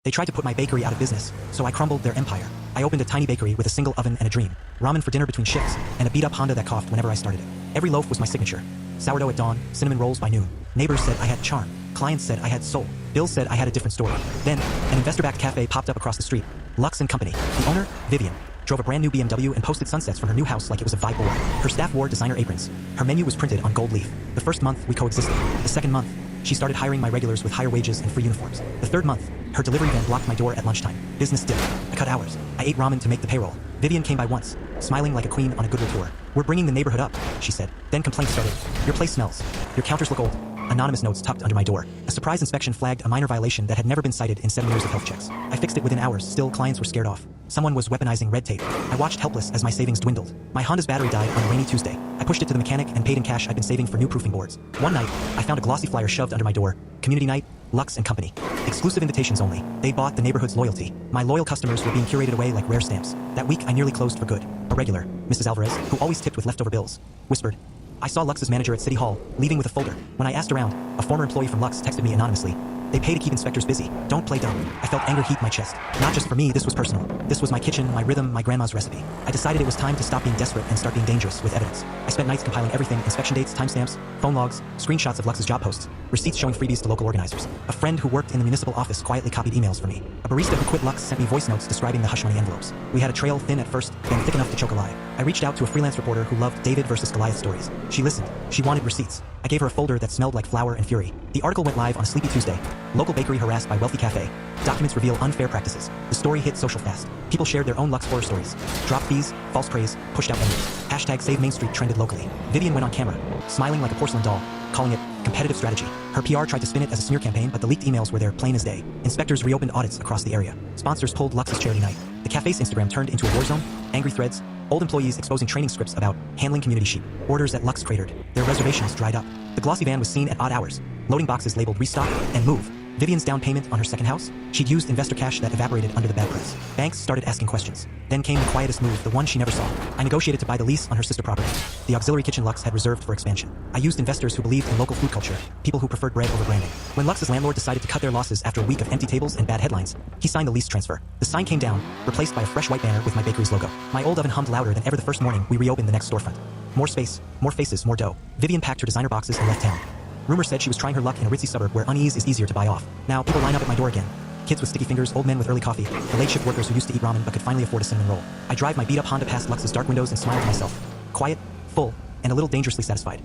They tried to put my bakery out of business, so I crumbled their empire. I opened a tiny bakery with a single oven and a dream. Ramen for dinner between shifts, and a beat-up Honda that coughed whenever I started it. Every loaf was my signature. Sourdough at dawn, cinnamon rolls by noon. Neighbors said I had charm. Clients said I had soul. Bills said I had a different story. Then, an investor-backed cafe popped up across the street. Luxe Co. The owner, Vivienne, drove a brand new BMW and posted sunsets from her new house like it was a vibe board. Her staff wore designer aprons. Her menu was printed on gold leaf. The first month, we coexisted. The second month, she started hiring my regulars with higher wages and free uniforms. The third month, her delivery van blocked my door at lunchtime. Business dipped. I cut hours. I ate ramen to make the payroll. Vivienne came by once, smiling like a queen on a goodwill tour. "We're bringing the neighborhood up," she said. Then complaints started. "Your place smells. Your counters look old." Anonymous notes tucked under my door. A surprise inspection flagged a minor violation that had never been cited in 7 years of health checks. I fixed it within hours. Still, clients were scared off. Someone was weaponizing red tape. I watched helpless as my savings dwindled. My Honda's battery died on a rainy Tuesday. I pushed it to the mechanic and paid in cash I'd been saving for new proofing boards. One night, I found a glossy flyer shoved under my door. Community night, Luxe Co. Exclusive invitations only. They bought the neighborhood's loyalty. My loyal customers were being curated away like rare stamps. That week, I nearly closed for good. A regular, Mrs. Alvarez, who always tipped with leftover bills, whispered, "I saw Luxe's manager at City Hall, leaving with a folder." When I asked around, a former employee from Luxe texted me anonymously. "They pay to keep inspectors busy. Don't play dumb." I felt anger heat my chest. Not just for me, this was personal. This was my kitchen, my rhythm, my grandma's recipe. I decided it was time to stop being desperate and start being dangerous with evidence. I spent nights compiling everything: inspection dates, timestamps, phone logs, screenshots of Luxe's job posts, receipts showing freebies to local organizers. A friend who worked in the municipal office quietly copied emails for me. A barista who quit Luxe sent me voice notes describing the hush money envelopes. We had a trail thin at first, then thick enough to choke a lie. I reached out to a freelance reporter who loved David versus Goliath stories. She listened. She wanted receipts. I gave her a folder that smelled like flour and fury. The article went live on a sleepy Tuesday. Local bakery harassed by wealthy cafe. Documents reveal unfair practices. The story hit social fast. People shared their own Luxe horror stories. Drop fees, false praise, pushed out vendors. Hashtag Save Main Street trended locally. Vivienne went on camera, smiling like a porcelain doll, calling it competitive strategy. Her PR tried to spin it as a smear campaign, but the leaked emails were there plain as day. Inspectors reopened audits across the area. Sponsors pulled Luxe's charity night. The cafe's Instagram turned into a war zone. Angry threads, old employees exposing training scripts about handling community sheep. Orders at Luxe cratered. Their reservations dried up. The glossy van was seen at odd hours, loading boxes labeled restock and move. Vivienne's down payment on her second house? She'd used investor cash that evaporated under the bad press. Banks started asking questions. Then came the quietest move, the one she never saw. I negotiated to buy the lease on her sister property. The auxiliary kitchen Luxe had reserved for expansion. I used investors who believed in local food culture, people who preferred bread over branding. When Luxe's landlord decided to cut their losses after a week of empty tables and bad headlines, he signed the lease transfer. The sign came down, replaced by a fresh white banner with my bakery's logo. My old oven hummed louder than ever the first morning we reopened the next storefront. More space, more faces, more dough. Vivienne packed her designer boxes and left town. Rumor said she was trying her luck in a ritzy suburb where unease is easier to buy off. Now, people line up at my door again. Kids with sticky fingers, old men with early coffee, the late shift workers who used to eat ramen but could finally afford a cinnamon roll. I drive my beat-up Honda past Luxe's dark windows and smile to myself. Quiet, full, and a little dangerously satisfied.